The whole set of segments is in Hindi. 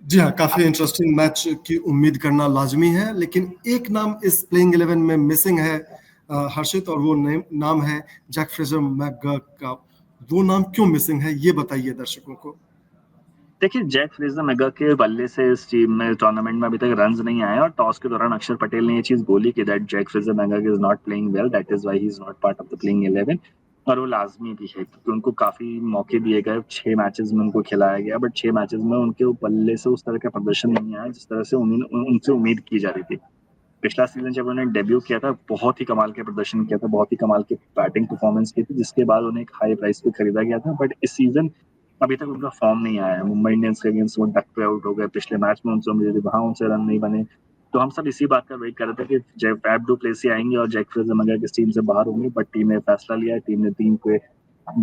जी हाँ, काफ़ी इंटरेस्टिंग मैच की उम्मीद करना लाज़मी है, लेकिन एक नाम इस प्लेइंग 11 में मिसिंग है हर्षित, और वो नाम है जैक फ्रेज़र मैकगर्क का। वो नाम क्यों मिसिंग है, ये बताइए दर्शकों को। देखिए, जैक फ्रेज़र मैकगर्क के बल्ले से इस टीम में टूर्नामेंट में अभी तक रन्स नहीं आए और टॉस के दौरान अक्षर पटेल ने ये चीज़ बोली कि that Jack Fraser McGurk is not playing well, that is why he is not part of the playing 11। और वो लाज़मी भी है क्योंकि उनको काफ़ी मौके दिए गए, 6 मैचेज़ में उनको खिलाया गया, बट 6 मैचेज़ में उनके बल्ले से उस तरह का प्रदर्शन नहीं आया जिस तरह से उनसे उम्मीद की जा रही थी। पिछला सीज़न जब उन्होंने डेब्यू किया था, बहुत ही कमाल के प्रदर्शन किया था, बहुत ही कमाल की बैटिंग परफॉर्मेंस की थी, जिसके बाद उन्हें एक हाई प्राइस पे खरीदा गया था। बट इस सीज़न अभी तक उनका फॉर्म नहीं आया है। मुंबई इंडियंस के अगेंस्ट वो डक पे आउट हो गए, पिछले मैच में उनसे उम्मीद थी, वहाँ उनसे रन नहीं बने। तो हम सब इसी बात का वेट कर रहे थे कि फैफ डू प्लेसी आएंगे और जैक फ्रेज़र मैकगर्क इस टीम से बाहर होंगे, बट टीम ने फैसला लिया है। टीम ने टीम पे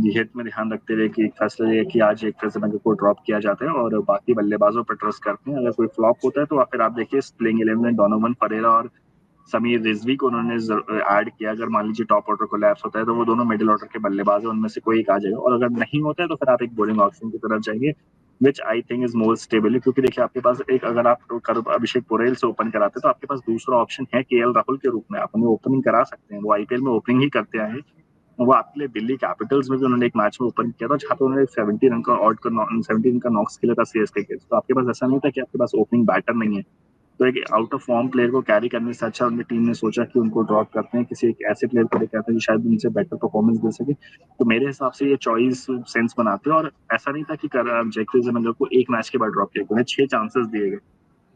हित में ध्यान रखते हुए कि फैसला लिया कि आज एक फ्रेज़र मैकगर्क को ड्रॉप किया जाता है और बाकी बल्लेबाजों पर ट्रस्ट करते हैं। अगर कोई फ्लॉप होता है तो फिर आप देखिए इस प्लेइंग 11 में डोनोवन परेरा और समीर रिजवी को उन्होंने ऐड किया। अगर मान लीजिए टॉप ऑर्डर कोलैप्स होता है तो वो दोनों मिडिल ऑर्डर के बल्लेबाज हैं, उनमें से कोई एक आ जाएगा। और अगर नहीं होता है तो फिर आप एक बॉलिंग ऑप्शन की तरफ जाएंगे, which I think is more stable, क्योंकि देखिए आपके पास एक, अगर आप अभिषेक पोरेल से ओपन कराते हैं तो आपके पास दूसरा ऑप्शन है केएल राहुल के रूप में, आप उन्हें ओपनिंग करा सकते हैं। वो आईपीएल में ओपनिंग ही करते आए हैं। वो आपके लिए दिल्ली कैपिटल्स में भी उन्होंने एक मैच में ओपन किया था जहाँ पे उन्होंने 70 रन का 70 रन का नॉक्स खेला था सीएसके के। तो आपके पास ऐसा नहीं था कि आपके पास ओपनिंग बैटर नहीं है। तो एक आउट ऑफ फॉर्म प्लेयर को कैरी करने से अच्छा उनकी टीम ने सोचा कि उनको ड्रॉप करते हैं, किसी एक ऐसे प्लेयर को लेकर आते हैं जो शायद उनसे बेटर परफॉर्मेंस दे सके। तो मेरे हिसाब से ये चॉइस सेंस बनाते हैं। और ऐसा नहीं था कि जैक फ्रेज़र मैकगर्क को एक मैच के बाद ड्रॉप किया, उन्हें 6 चांसेस दिए गए।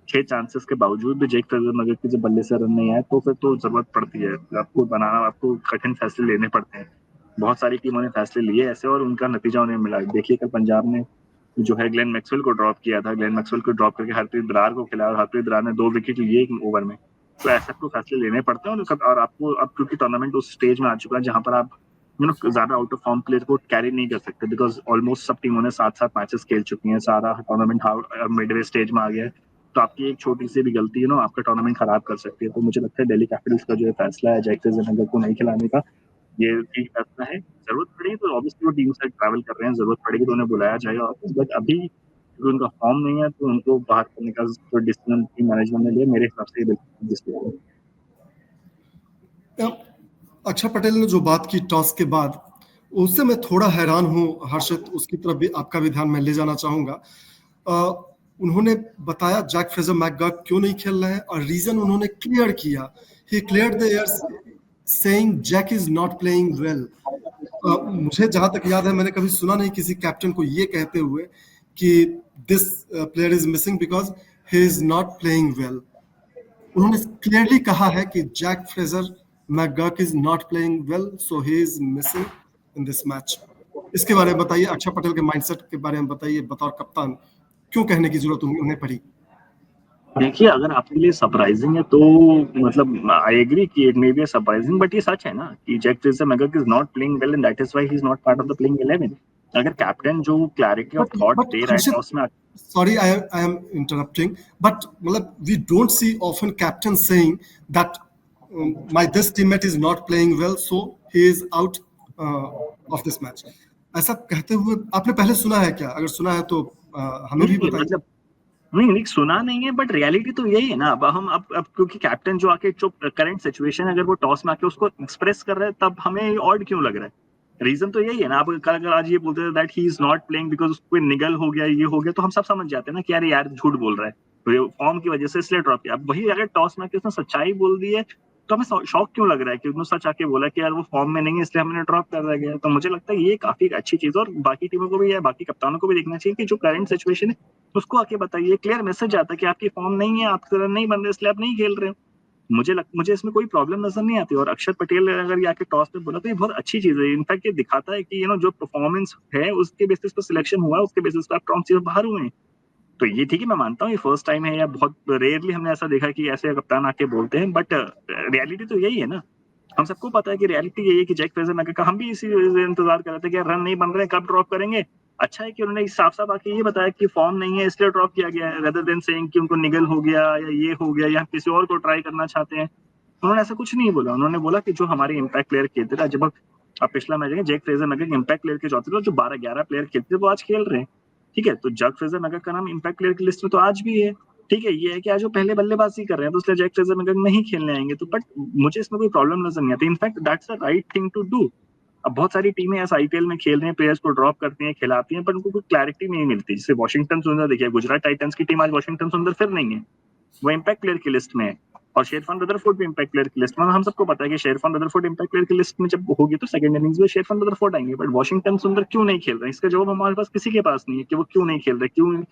6 चांसेस के बावजूद भी जैक फ्रेज़र मैकगर्क के जब बल्ले से रन नहीं आए तो फिर तो जरूरत पड़ती है, आपको कठिन फैसले लेने पड़ते हैं। बहुत सारी टीमों ने फैसले लिए ऐसे और उनका नतीजा उन्हें मिला। देखिए कल पंजाब ने जो है ग्लेन मैक्सवेल को ड्रॉप किया था, ग्लेन मैक्सवेल को ड्रॉप करके हरप्रीत बरार को खिलाया और हरप्रीत बरार ने 2 विकेट लिए एक ओवर में। तो ऐसे आपको फैसले लेने पड़ते हैं। और आपको अब क्योंकि टूर्नामेंट उस स्टेज में आ चुका है जहां पर आप ज्यादा आउट ऑफ फॉर्म प्लेयर को कैरी नहीं कर सकते, बिकॉज ऑलमोस्ट सब टीमों ने 7-7 मैचेस खेल चुकी हैं, सारा टूर्नामेंट मिडवे स्टेज में आ गया है। तो आपकी एक छोटी सी भी गलती आपका टूर्नामेंट खराब कर सकती है। तो मुझे लगता है दिल्ली कैपिटल्स का जो फैसला है जैक फ्रेज़र मैकगर्क को नहीं खिलाने का, ये ठीक फैसला है। ज़रूरत पड़ेगी तो ऑब्वियसली वो टीम से ट्रैवल कर रहे हैं, ज़रूरत पड़ेगी तो उन्हें बुलाया जाएगा वापस। बट अभी क्योंकि उनका फॉर्म नहीं है तो उनको बाहर करने का जो डिसीजन टीम मैनेजमेंट ने लिया, मेरे हिसाब से ये बिल्कुल डिसीजन है। अक्षर पटेल ने जो बात की टॉस के बाद, उससे मैं थोड़ा हैरान हूँ हर्षित, उसकी तरफ भी आपका भी ध्यान मैं ले जाना चाहूंगा। उन्होंने बताया जैक फ्रेज़र मैकगर्क क्यों नहीं खेल रहे हैं और रीजन उन्होंने क्लियर किया। He cleared the air saying Jack is not playing well. मुझे जहां तक याद है मैंने कभी सुना नहीं किसी कैप्टन को ये कहते हुए कि this player is missing because he is not playing well. उन्होंने क्लियरली कहा है कि Jack Fraser McGurk is not playing well, so he is missing in this match. इसके बारे में बताइए, अक्षर पटेल के माइंडसेट के बारे में बताइए, बतौर कप्तान क्यों कहने की जरूरत उन्हें पड़ी। देखिए अगर आपके लिए सरप्राइजिंग है तो मतलब आई एग्री कि it may be surprising, but ये सच है ना कि Jack Fraser McGurk is not playing well and that is why he is not part of the playing 11। अगर कैप्टन जो क्लैरिटी ऑफ थॉट बट दे रहा है हर्षित, टॉस में। sorry, I am interrupting, but we don't see often captains saying that my this teammate is not playing well, so he is out of this match. ऐसा कहते हुए आपने पहले सुना है क्या? अगर सुना है तो हमें भी नहीं बताइए। मतलब नहीं नहीं सुना नहीं है, बट रियलिटी तो यही है ना। अब क्योंकि कैप्टन जो आके जो करंट सिचुएशन है अगर वो टॉस में आके उसको एक्सप्रेस कर रहा है तब हमें ऑड क्यों लग रहा है। रीजन तो यही है ना। आप कल अगर आज ये बोलते थे that he is not playing because उसको निगल हो गया, ये हो गया, तो हम सब समझ जाते हैं ना कि यार यार झूठ बोल रहा है, तो ये फॉर्म की वजह से इसलिए ड्रॉप किया। अब वही अगर टॉस में आके उसने सच्चाई बोल दी है तो हमें शौक क्यों लग रहा है कि उसने सच आके बोला कि यार वो फॉर्म में नहीं है इसलिए हमने ड्रॉप कर दिया गया। तो मुझे लगता है ये काफी अच्छी चीज है और बाकी टीमों को भी या बाकी कप्तानों को भी देखना चाहिए कि जो करंट सिचुएशन है उसको आके बताइए, क्लियर मैसेज आता है कि आपकी फॉर्म नहीं है, आपके रन नहीं बन रहे इसलिए आप नहीं खेल रहे हो। मुझे इसमें कोई प्रॉब्लम नजर नहीं आती। और अक्षर पटेल ने अगर ये आके टॉस पे बोला तो ये बहुत अच्छी चीज है। इनफैक्ट ये दिखाता है कि जो परफॉर्मेंस है उसके बेसिस पर सिलेक्शन हुआ है, उसके बेसिस पर आप टॉस से बाहर हुए हैं। तो ये ठीक है, मैं मानता हूँ ये फर्स्ट टाइम है या बहुत रेयरली हमने ऐसा देखा कि ऐसे कप्तान आके बोलते हैं, बट रियलिटी तो यही है ना। हम सबको पता है कि रियलिटी यही है कि जैक फ्रेज़र मैकगर्क का हम भी इसी इंतजार कर रहे थे कि रन नहीं बन रहे, कब ड्रॉप करेंगे। अच्छा है कि उन्होंने साफ साफ आके ये बताया कि फॉर्म नहीं है इसलिए ड्रॉप किया गया है, रेदर देन सेइंग कि उनको निगल हो गया या ये हो गया या किसी और को ट्राई करना चाहते हैं। उन्होंने ऐसा कुछ नहीं बोला। उन्होंने बोला कि जो हमारे इम्पैक्ट प्लेयर खेलते थे, जब अब पिछला मैच है Jack Fraser McGurk impact player के चौथे थे, जो 12-11 प्लेयर खेलते थे वो आज खेल रहे हैं। ठीक है, तो जैक फ्रेजर मैगक का नाम इम्पैक्ट प्लेयर की लिस्ट में तो आज भी है। ठीक है, ये है कि आज वो पहले बल्लेबाजी कर रहे हैं तो इसलिए जैक फ्रेजर मैगक नहीं खेलने आएंगे, तो बट मुझे इसमें कोई प्रॉब्लम नजर नहीं आती। In fact that's the right thing to do. अब बहुत सारी टीमें ऐसा आईपीएल में खेल रहे हैं, प्लेयर्स को ड्रॉप करती हैं, खिलाती हैं, पर उनको कोई क्लैरिटी नहीं मिलती। जैसे वॉशिंगटन सुंदर देखिए, गुजरात टाइटंस की टीम आज वॉशिंगटन सुंदर फिर नहीं है, वो इम्पैक्ट प्लेयर की लिस्ट में है। और शेरफान रदरफोर्ड भी इम्पैक्ट प्लेयर की लिस्ट में, हम सबको पता है कि शेरफान रदरफोर्ड इम्पैक्ट प्लेयर की लिस्ट में जब होगी तो सेकंड इनिंग्स में शेरफान रदरफोर्ड आएंगे। बट वॉशिंगटन सुंदर क्यों नहीं खेल रहे, इसका जवाब हमारे पास किसी के पास नहीं है कि वो क्यों नहीं खेल रहे, क्यों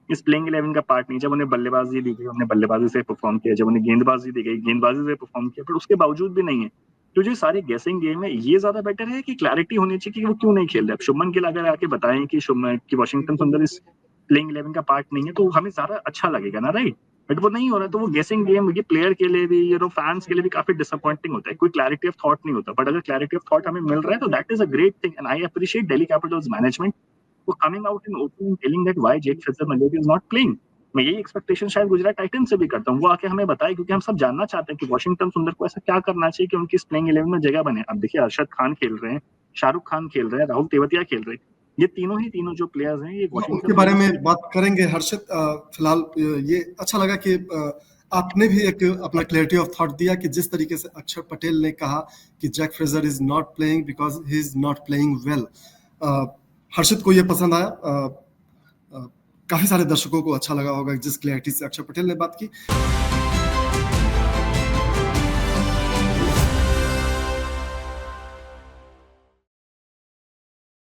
इस प्लेइंग 11 का पार्ट नहीं। जब उन्हें बल्लेबाजी दी गई, उन्होंने बल्लेबाजी से परफॉर्म किया, जब उन्हें गेंदबाजी दी गई, गेंदबाजी से परफॉर्म किया, पर उसके बावजूद भी नहीं है। तो जो सारे गेसिंग गेम है, ये ज्यादा बेटर है कि क्लैरिटी होनी चाहिए कि वो क्यों नहीं खेल रहे। अब शुभमन गिल अगर आके बताएं कि शुभमन की वॉशिंगटन सुंदर इस प्लेइंग 11 का पार्ट नहीं है, तो हमें ज्यादा अच्छा लगेगा ना, राइट। बट वो नहीं हो रहा है, तो वो गेसिंग गेम ये प्लेयर के लिए भी, फैंस के लिए भी काफी डिसअपॉइंटिंग होता है। कोई क्लैरिटी ऑफ थॉट नहीं होता। बट अगर क्लैरिटी ऑफ थॉट हमें मिल रहा है तो that is a great thing, and I appreciate Delhi Capitals management for coming out in open telling that why Jake Fraser McGurk is not playing. मैं यही एक्सपेक्टेशन शायद गुजरात टाइटंस से भी करता हूँ, वो आके हमें बताए, क्योंकि हम सब जानना चाहते हैं कि वॉशिंगटन सुंदर को ऐसा क्या करना चाहिए कि उनकी इस प्लेइंग 11 में जगह बने। अब देखिए, अरशद खान खेल रहे हैं, शाहरुख खान खेल रहे हैं, राहुल तेवतिया खेल रहे हैं, ये तीनों जो प्लेयर्स हैं, ये उनके बारे में बात करेंगे हर्षित। फिलहाल ये अच्छा लगा कि आपने भी एक अपना क्लैरिटी ऑफ थॉट दिया कि जिस तरीके से अक्षर पटेल ने कहा कि Jake Fraser is not playing because he is not playing well. Harshit को ये पसंद आया, काफी सारे दर्शकों को अच्छा लगा होगा जिस क्लैरिटी से अक्षर पटेल ने बात की।